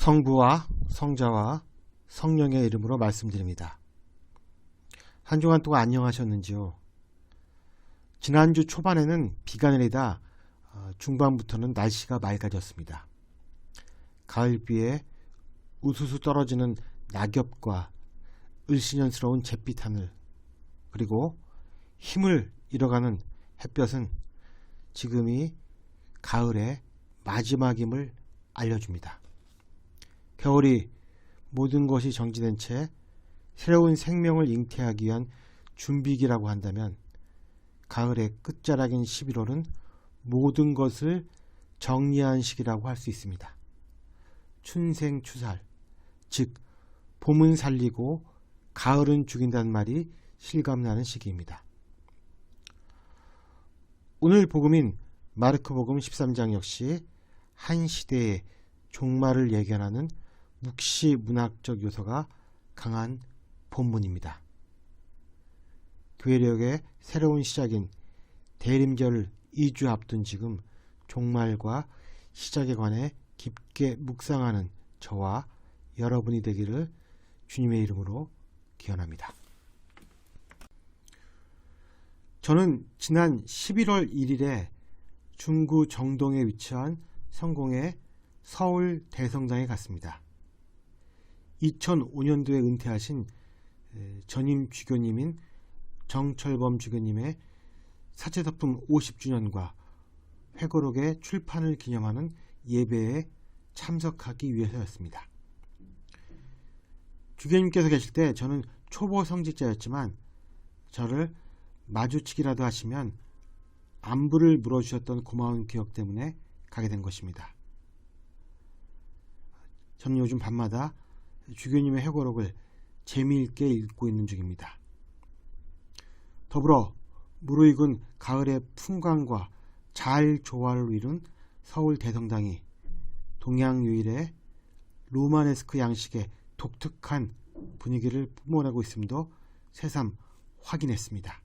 성부와 성자와 성령의 이름으로 말씀드립니다. 한 주간 동안 안녕하셨는지요? 지난주 초반에는 비가 내리다 중반부터는 날씨가 맑아졌습니다. 가을비에 우수수 떨어지는 낙엽과 을씨년스러운 잿빛 하늘, 그리고 힘을 잃어가는 햇볕은 지금이 가을의 마지막임을 알려줍니다. 겨울이 모든 것이 정지된 채 새로운 생명을 잉태하기 위한 준비기라고 한다면, 가을의 끝자락인 11월은 모든 것을 정리한 시기라고 할 수 있습니다. 춘생추살, 즉 봄은 살리고 가을은 죽인다는 말이 실감나는 시기입니다. 오늘 복음인 마르코복음 13장 역시 한 시대의 종말을 예견하는 묵시 문학적 요소가 강한 본문입니다. 교회력의 새로운 시작인 대림절 2주 앞둔 지금 종말과 시작에 관해 깊게 묵상하는 저와 여러분이 되기를 주님의 이름으로 기원합니다. 저는 지난 11월 1일에 중구 정동에 위치한 성공의 서울 대성당에 갔습니다. 2005년도에 은퇴하신 전임 주교님인 정철범 주교님의 사제서품 50주년과 회고록의 출판을 기념하는 예배에 참석하기 위해서였습니다. 주교님께서 계실 때 저는 초보 성직자였지만 저를 마주치기라도 하시면 안부를 물어주셨던 고마운 기억 때문에 가게 된 것입니다. 저는 요즘 밤마다 주교님의 회고록을 재미있게 읽고 있는 중입니다. 더불어 무르익은 가을의 풍광과 잘 조화를 이룬 서울 대성당이 동양 유일의 로마네스크 양식의 독특한 분위기를 뿜어내고 있음도 새삼 확인했습니다.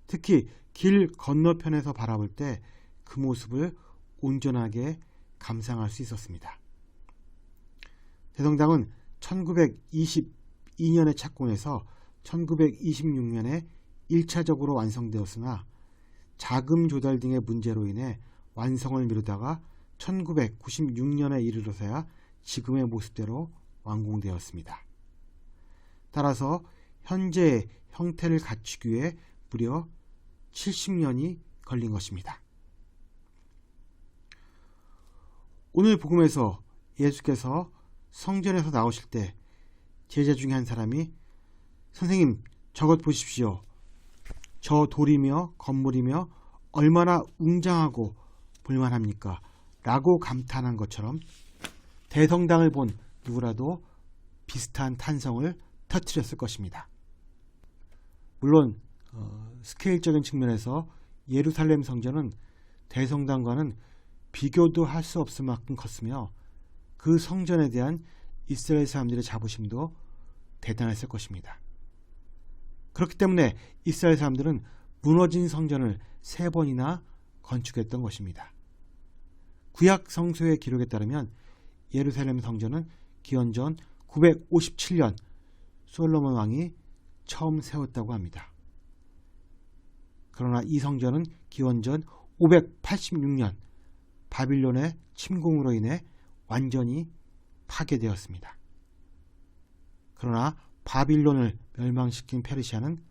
특히 길 건너편에서 바라볼 때 그 모습을 온전하게 감상할 수 있었습니다. 대성당은 1922년에 착공해서 1926년에 1차적으로 완성되었으나 자금 조달 등의 문제로 인해 완성을 미루다가 1996년에 이르러서야 지금의 모습대로 완공되었습니다. 따라서 현재의 형태를 갖추기 위해 무려 70년이 걸린 것입니다. 오늘 복음에서 예수께서 성전에서 나오실 때 제자 중에 한 사람이 선생님, 저것 보십시오. 저 돌이며 건물이며 얼마나 웅장하고 볼만합니까? 라고 감탄한 것처럼 대성당을 본 누구라도 비슷한 탄성을 터뜨렸을 것입니다. 물론 스케일적인 측면에서 예루살렘 성전은 대성당과는 비교도 할 수 없을 만큼 컸으며 그 성전에 대한 이스라엘 사람들의 자부심도 대단했을 것입니다. 그렇기 때문에 이스라엘 사람들은 무너진 성전을 3번이나 건축했던 것입니다. 구약 성서의 기록에 따르면 예루살렘 성전은 기원전 957년 솔로몬 왕이 처음 세웠다고 합니다. 그러나 이 성전은 기원전 586년 바빌론의 침공으로 인해 완전히 파괴되었습니다. 그러나 바빌론을 멸망시킨 페르시아는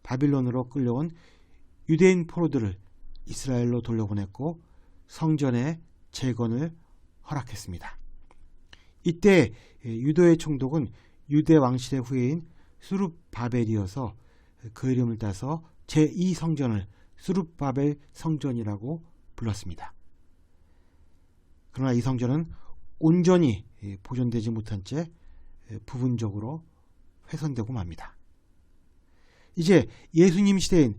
바빌론으로 끌려온 유대인 포로들을 이스라엘로 돌려보냈고 성전의 재건을 허락했습니다. 이때 유도의 총독은 유대 왕실의 후예인 수룹바벨이어서 그 이름을 따서 제2성전을 수룹바벨 성전이라고 불렀습니다. 그러나 이 성전은 온전히 보존되지 못한 채 부분적으로 훼손되고 맙니다. 이제 예수님 시대인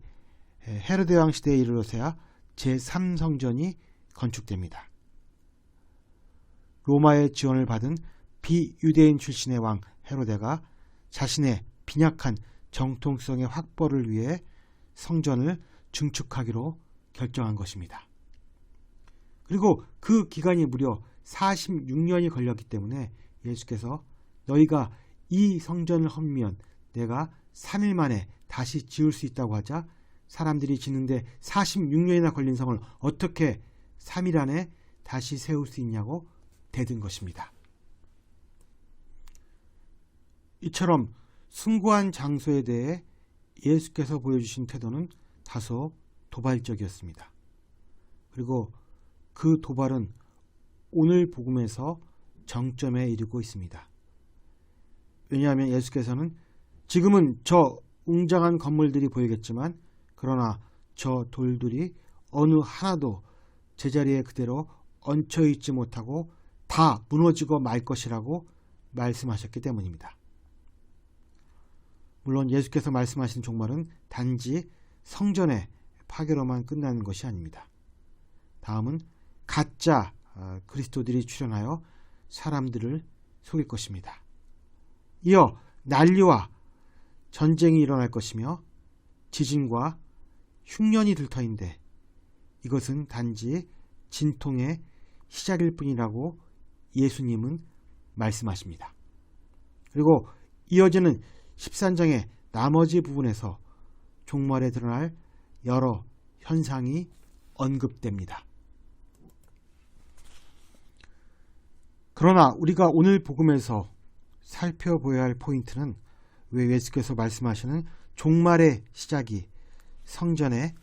헤로데 왕 시대에 이르러서야 제3성전이 건축됩니다. 로마의 지원을 받은 비유대인 출신의 왕 헤로데가 자신의 빈약한 정통성의 확보를 위해 성전을 증축하기로 결정한 것입니다. 그리고 그 기간이 무려 46년이 걸렸기 때문에 예수께서 너희가 이 성전을 헐면 내가 3일 만에 다시 지을 수 있다고 하자 사람들이 짓는데 46년이나 걸린 성을 어떻게 3일 안에 다시 세울 수 있냐고 대든 것입니다. 이처럼 숭고한 장소에 대해 예수께서 보여주신 태도는 다소 도발적이었습니다. 그리고 그 도발은 오늘 복음에서 정점에 이르고 있습니다. 왜냐하면 예수께서는 지금은 저 웅장한 건물들이 보이겠지만 그러나 저 돌들이 어느 하나도 제자리에 그대로 얹혀있지 못하고 다 무너지고 말 것이라고 말씀하셨기 때문입니다. 물론 예수께서 말씀하신 종말은 단지 성전의 파괴로만 끝나는 것이 아닙니다. 다음은 가짜 그리스도들이 출현하여 사람들을 속일 것입니다. 이어 난리와 전쟁이 일어날 것이며 지진과 흉년이 들 터인데 이것은 단지 진통의 시작일 뿐이라고 예수님은 말씀하십니다. 그리고 이어지는 13장의 나머지 부분에서 종말에 드러날 여러 현상이 언급됩니다. 그러나 우리가 오늘 복음에서 살펴보아야 할 포인트는 왜 예수께서 말씀하시는 종말의 시작이 성전의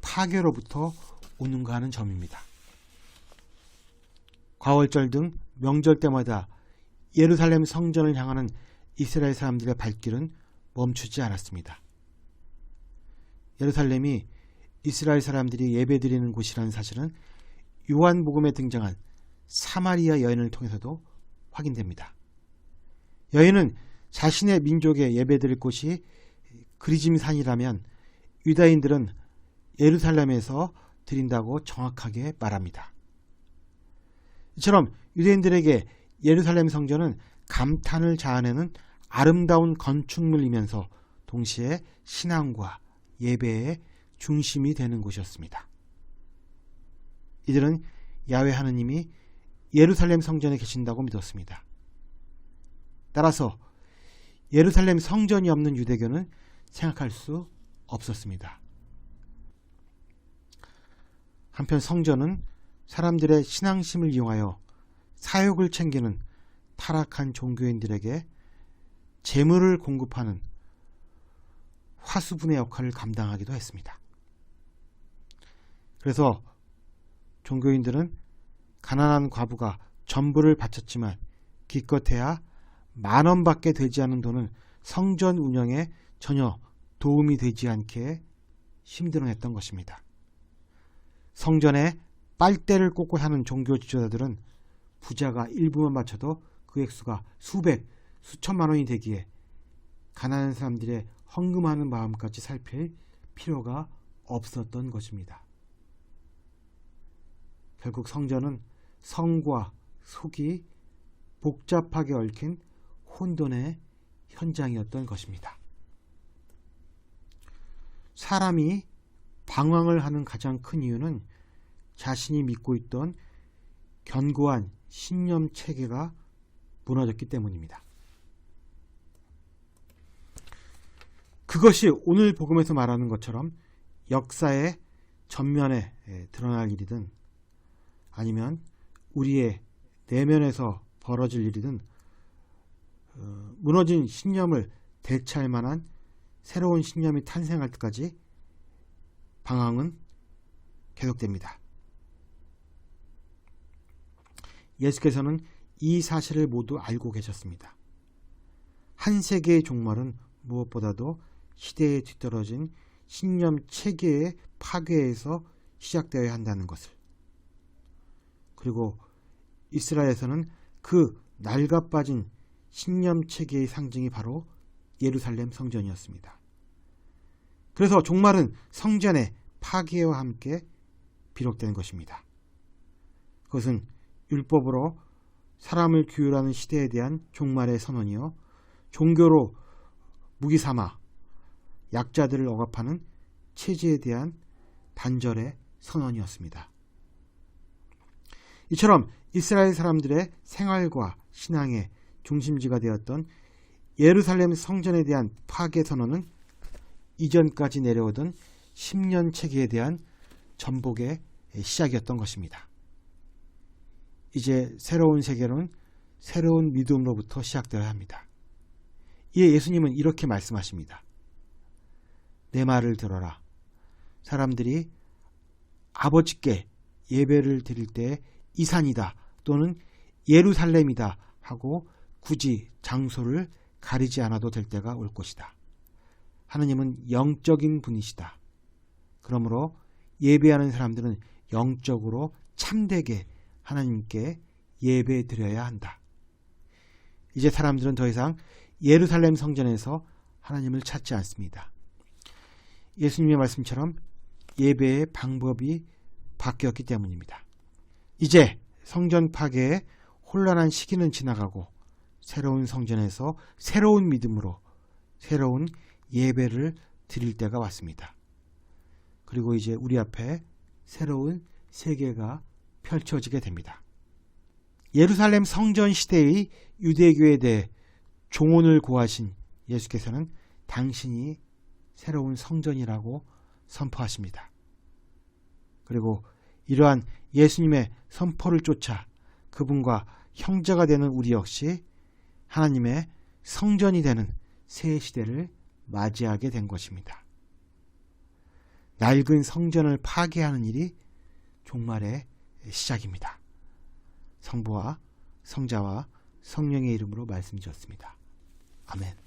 파괴로부터 오는가 하는 점입니다. 과월절 등 명절 때마다 예루살렘 성전을 향하는 이스라엘 사람들의 발길은 멈추지 않았습니다. 예루살렘이 이스라엘 사람들이 예배드리는 곳이라는 사실은 요한복음에 등장한 사마리아 여인을 통해서도 확인됩니다. 여인은 자신의 민족의 예배드릴 곳이 그리짐 산이라면 유다인들은 예루살렘에서 드린다고 정확하게 말합니다. 이처럼 유대인들에게 예루살렘 성전은 감탄을 자아내는 아름다운 건축물이면서 동시에 신앙과 예배의 중심이 되는 곳이었습니다. 이들은 야훼 하느님이 예루살렘 성전에 계신다고 믿었습니다. 따라서 예루살렘 성전이 없는 유대교는 생각할 수 없었습니다. 한편 성전은 사람들의 신앙심을 이용하여 사욕을 챙기는 타락한 종교인들에게 재물을 공급하는 화수분의 역할을 감당하기도 했습니다. 그래서 종교인들은 가난한 과부가 전부를 바쳤지만 기껏해야 10,000원밖에 되지 않은 돈을 성전 운영에 전혀 도움이 되지 않게 힘들어했던 것입니다. 성전에 빨대를 꽂고 사는 종교 지도자들은 부자가 일부만 바쳐도 그 액수가 수백, 수천만 원이 되기에 가난한 사람들의 헌금하는 마음까지 살필 필요가 없었던 것입니다. 결국 성전은 성과 속이 복잡하게 얽힌 혼돈의 현장이었던 것입니다. 사람이 방황을 하는 가장 큰 이유는 자신이 믿고 있던 견고한 신념 체계가 무너졌기 때문입니다. 그것이 오늘 복음에서 말하는 것처럼 역사의 전면에 드러날 일이든 아니면 우리의 내면에서 벌어질 일이든 무너진 신념을 대체할 만한 새로운 신념이 탄생할 때까지 방황은 계속됩니다. 예수께서는 이 사실을 모두 알고 계셨습니다. 한 세계의 종말은 무엇보다도 시대에 뒤떨어진 신념 체계의 파괴에서 시작되어야 한다는 것을, 그리고 이스라엘에서는 그 낡아빠진 신념 체계의 상징이 바로 예루살렘 성전이었습니다. 그래서 종말은 성전의 파괴와 함께 비록된 것입니다. 그것은 율법으로 사람을 규율하는 시대에 대한 종말의 선언이요, 종교로 무기 삼아 약자들을 억압하는 체제에 대한 단절의 선언이었습니다. 이처럼 이스라엘 사람들의 생활과 신앙의 중심지가 되었던 예루살렘 성전에 대한 파괴 선언은 이전까지 내려오던 10년 체계에 대한 전복의 시작이었던 것입니다. 이제 새로운 세계로는 새로운 믿음으로부터 시작되어야 합니다. 이에 예수님은 이렇게 말씀하십니다. 내 말을 들어라. 사람들이 아버지께 예배를 드릴 때 이 산이다 또는 예루살렘이다 하고 굳이 장소를 가리지 않아도 될 때가 올 것이다. 하느님은 영적인 분이시다. 그러므로 예배하는 사람들은 영적으로 참되게 하나님께 예배 드려야 한다. 이제 사람들은 더 이상 예루살렘 성전에서 하나님을 찾지 않습니다. 예수님의 말씀처럼 예배의 방법이 바뀌었기 때문입니다. 이제 성전 파괴의 혼란한 시기는 지나가고 새로운 성전에서 새로운 믿음으로 새로운 예배를 드릴 때가 왔습니다. 그리고 이제 우리 앞에 새로운 세계가 펼쳐지게 됩니다. 예루살렘 성전 시대의 유대교에 대해 종언을 고하신 예수께서는 당신이 새로운 성전이라고 선포하십니다. 그리고 이러한 예수님의 선포를 쫓아 그분과 형제가 되는 우리 역시 하나님의 성전이 되는 새 시대를 맞이하게 된 것입니다. 낡은 성전을 파괴하는 일이 종말의 시작입니다. 성부와 성자와 성령의 이름으로 말씀드렸습니다. 아멘.